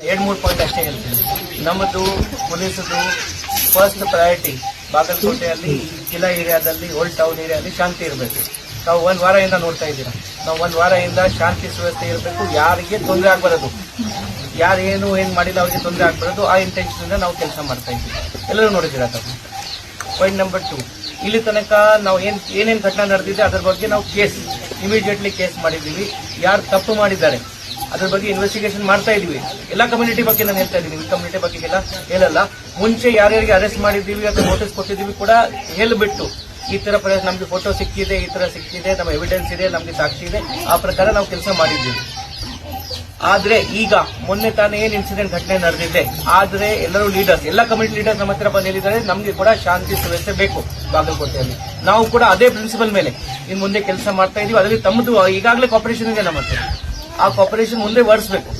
2-3 point ಅಷ್ಟೇ ಹೇಳ್ತೀನಿ. ನಮ್ಮದು ಪೊಲೀಸದು ಫಸ್ಟ್ ಪ್ರಯಾರಿಟಿ ಬಾಗಲಕೋಟೆಯಲ್ಲಿ ಜಿಲ್ಲಾ ಏರಿಯಾದಲ್ಲಿ ಓಲ್ಡ್ ಟೌನ್ ಏರಿಯಾದಲ್ಲಿ ಶಾಂತಿ ಇರಬೇಕು. ನಾವು 1 ವಾರದಿಂದ ನೋಡ್ತಾ ಇದ್ದೀರಾ, ನಾವು 1 ವಾರದಿಂದ ಶಾಂತಿ ಸುವ್ಯವಸ್ಥೆ ಇರಬೇಕು, ಯಾರಿಗೆ ತೊಂದರೆ ಆಗಬಾರದು, ಯಾರು ಏನು ಮಾಡಿಲ್ಲ ಅವರಿಗೆ ತೊಂದರೆ ಆಗಬಾರದು. ಆ ಇಂಟೆನ್ಷನ್ ಇಂದ ನಾವು ಕೆಲಸ ಮಾಡ್ತಾ ಇದ್ದೀವಿ. ಎಲ್ಲರೂ ನೋಡಿದ್ದೀರಾ ತಪ್ಪು. ಪಾಯಿಂಟ್ ನಂಬರ್ 2, ಇಲ್ಲಿ ತನಕ ನಾವು ಏನೇನು ಘಟನೆ ನಡೆದಿದೆ ಅದರ ಬಗ್ಗೆ ನಾವು ಇಮಿಡಿಯೇಟ್ಲಿ ಕೇಸ್ ಮಾಡಿದ್ದೀವಿ. ಯಾರು ತಪ್ಪು ಮಾಡಿದ್ದಾರೆ ಅದ್ರ ಬಗ್ಗೆ ಇನ್ವೆಸ್ಟಿಗೇಷನ್ ಮಾಡ್ತಾ ಇದೀವಿ. ಎಲ್ಲ ಕಮ್ಯುನಿಟಿ ಬಗ್ಗೆ ನಾನು ಹೇಳ್ತಾ ಇದ್ದೀನಿ, ಈ ಕಮ್ಯುನಿಟಿ ಬಗ್ಗೆ ಎಲ್ಲ ಹೇಳಲ್ಲ. ಮುಂಚೆ ಯಾರ್ಯಾರಿಗೆ ಅರೆಸ್ಟ್ ಮಾಡಿದ್ದೀವಿ ಅಥವಾ ನೋಟಿಸ್ ಕೊಟ್ಟಿದ್ದೀವಿ ಕೂಡ ಹೇಳ್ಬಿಟ್ಟು ಈ ತರ ನಮ್ಗೆ ಫೋಟೋ ಸಿಕ್ಕಿದೆ, ಈ ತರ ಸಿಕ್ಕಿದೆ, ನಮ್ಮ ಎವಿಡೆನ್ಸ್ ಇದೆ, ನಮ್ಗೆ ಸಾಕ್ಷಿ ಇದೆ, ಆ ಪ್ರಕಾರ ನಾವು ಕೆಲಸ ಮಾಡಿದ್ದೀವಿ. ಆದ್ರೆ ಈಗ ಮೊನ್ನೆ ತಾನೇ ಏನ್ ಇನ್ಸಿಡೆಂಟ್ ಘಟನೆ ನಡೆದಿದೆ, ಆದ್ರೆ ಎಲ್ಲರೂ ಲೀಡರ್ಸ್, ಎಲ್ಲ ಕಮ್ಯುನಿಟಿ ಲೀಡರ್ಸ್ ನಮ್ಮ ಹತ್ರ ಬಂದು ಹೇಳಿದ್ದಾರೆ ನಮ್ಗೆ ಕೂಡ ಶಾಂತಿ ಸುವ್ಯವಸ್ಥೆ ಬೇಕು ಬಾಗಲಕೋಟೆಯಲ್ಲಿ. ನಾವು ಕೂಡ ಅದೇ ಪ್ರಿನ್ಸಿಪಲ್ ಮೇಲೆ ಇನ್ನು ಮುಂದೆ ಕೆಲಸ ಮಾಡ್ತಾ ಇದೀವಿ. ಅದರಲ್ಲಿ ತಮ್ಮದು ಈಗಾಗಲೇ ಕಾಪರೇಷನ್ ಇದೆ ನಮ್ಮ ಹತ್ರ, ಆ ಕಾಪರೇಷನ್ ಮುಂದೆ ವರ್ಸ್ಬೇಕು.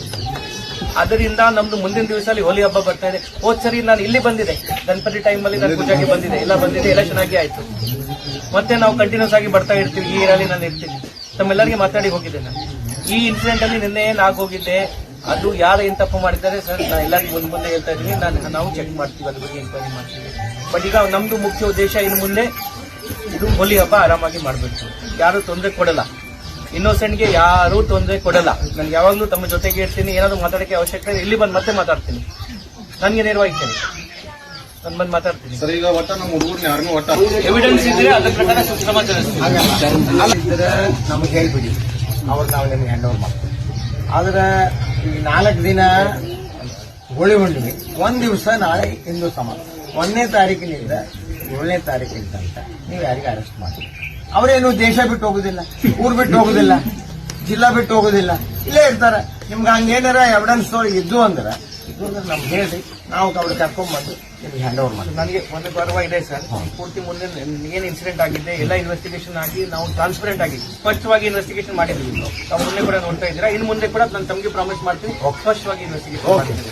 ಅದರಿಂದ ನಮ್ದು ಮುಂದಿನ ದಿವಸದಲ್ಲಿ ಹೋಲಿ ಹಬ್ಬ ಬರ್ತಾ ಇದೆ. ಹೋದ್ ಸರಿ ನಾನು ಇಲ್ಲಿ ಬಂದಿದೆ, ಗಣಪತಿ ಟೈಮ್ ಅಲ್ಲಿ ನಾನು ಪೂಜೆಗೆ ಬಂದಿದೆ, ಎಲ್ಲ ಬಂದಿದೆ, ಎಲ್ಲ ಚೆನ್ನಾಗಿ ಆಯ್ತು. ಮತ್ತೆ ನಾವು ಕಂಟಿನ್ಯೂಸ್ ಆಗಿ ಬರ್ತಾ ಇರ್ತೀವಿ. ಈ ಏರಿಯಾಲಿ ನಾನು ಇರ್ತೀನಿ, ತಮ್ಮೆಲ್ಲರಿಗೆ ಮಾತಾಡಿ ಹೋಗಿದ್ದೆ. ನಾನು ಈ ಇನ್ಸಿಡೆಂಟ್ ಅಲ್ಲಿ ನಿನ್ನೆ ಏನ್ ಆಗೋಗಿದ್ದೆ, ಅದು ಯಾರು ಏನ್ ತಪ್ಪು ಮಾಡಿದ್ದಾರೆ ಸರ್, ನಾನು ಎಲ್ಲರಿಗೂ ಮುಂದೆ ಹೇಳ್ತಾ ಇದೀನಿ. ನಾವು ಚೆಕ್ ಮಾಡ್ತೀವಿ, ಅದ್ರ ಬಗ್ಗೆ ಎಂಕ್ವೈರಿ ಮಾಡ್ತೀವಿ. ಬಟ್ ಈಗ ನಮ್ದು ಮುಖ್ಯ ಉದ್ದೇಶ ಇನ್ನು ಮುಂದೆ ಇದು ಹೋಲಿ ಹಬ್ಬ ಆರಾಮಾಗಿ ಮಾಡಬೇಕು. ಯಾರು ತೊಂದರೆ ಕೊಡಲ್ಲ, ಇನ್ನೋಸೆಂಟ್ಗೆ ಯಾರು ತೊಂದರೆ ಕೊಡಲ್ಲ. ನಾನು ಯಾವಾಗಲೂ ತಮ್ಮ ಜೊತೆಗೆ ಇರ್ತೀನಿ. ಏನಾದ್ರು ಮಾತಾಡಕ್ಕೆ ಅವಶ್ಯಕತೆ ಇಲ್ಲಿ ಬಂದು ಮತ್ತೆ ಮಾತಾಡ್ತೀನಿ, ನನಗೆ ನೇರವಾಗಿರ್ತೇನೆ, ನಾನು ಬಂದು ಮಾತಾಡ್ತೀನಿ. ಎವಿಡೆನ್ಸ್ ಇದ್ರೆ ಅದ್ರ ಪ್ರಕಾರ ಕ್ರಮ ನಮಗೆ ಹೇಳ್ಬಿಡಿ, ಅವ್ರು ನಾವು ನಿಮ್ಗೆ ಹ್ಯಾಂಡ್ ಓವರ್ ಮಾಡ್ತೀವಿ. ಆದ್ರೆ ಈ 4 ದಿನ ಹೋಳಿ ಹುಣ್ಣಿಮೆ, 1 ದಿವಸ ನಾಳೆ ಹಿಂದೂ ಸಮಾಜ 1ನೇ ತಾರೀಕಿನಿಂದ 7ನೇ ತಾರೀಕಿನ ತನಕ ನೀವು ಯಾರಿಗೆ ಅರೆಸ್ಟ್ ಮಾಡಿ. ಅವರೇನು ದೇಶ ಬಿಟ್ಟು ಹೋಗುದಿಲ್ಲ, ಊರ್ ಬಿಟ್ಟು ಹೋಗುದಿಲ್ಲ, ಜಿಲ್ಲಾ ಬಿಟ್ಟು ಹೋಗುದಿಲ್ಲ, ಇಲ್ಲೇ ಇರ್ತಾರೆ. ನಿಮ್ಗೆ ಹಂಗೇನಾರ ಎವಿಡೆನ್ಸ್ ಇದ್ದು ಅಂದ್ರೆ ನಮ್ಗೆ ಹೇಳಿ, ನಾವು ಅವ್ರು ಕರ್ಕೊಂಡ್ಬಂದು ನಿಮ್ಗೆ ಹ್ಯಾಂಡ್ ಓವರ್ ಮಾಡಿ. ನನಗೆ ಒಂದು ಗೌರವ ಇದೆ ಸರ್. ಪೂರ್ತಿ ಮುಂದೆ ಏನ್ ಇನ್ಸಿಡೆಂಟ್ ಆಗಿದೆ ಎಲ್ಲ ಇನ್ವೆಸ್ಟಿಗೇಷನ್ ಆಗಿ ನಾವು ಟ್ರಾನ್ಸ್ಪರೆಂಟ್ ಆಗಿ ಸ್ಪಷ್ಟವಾಗಿ ಇನ್ವೆಸ್ಟಿಗೇಷನ್ ಮಾಡಿದ್ವಿ. ನಾವು ಮುಂದೆ ಕೂಡ ನೋಡ್ತಾ ಇದ್ದೀರಾ. ಇನ್ನು ಮುಂದೆ ಕೂಡ ನಾನು ತಮಗೆ ಪ್ರಾಮಿಸ್ ಮಾಡ್ತೀನಿ, ಸ್ಪಷ್ಟವಾಗಿ ಇನ್ವೆಸ್ಟಿಗೇಷನ್ ಮಾಡ್ತೀನಿ.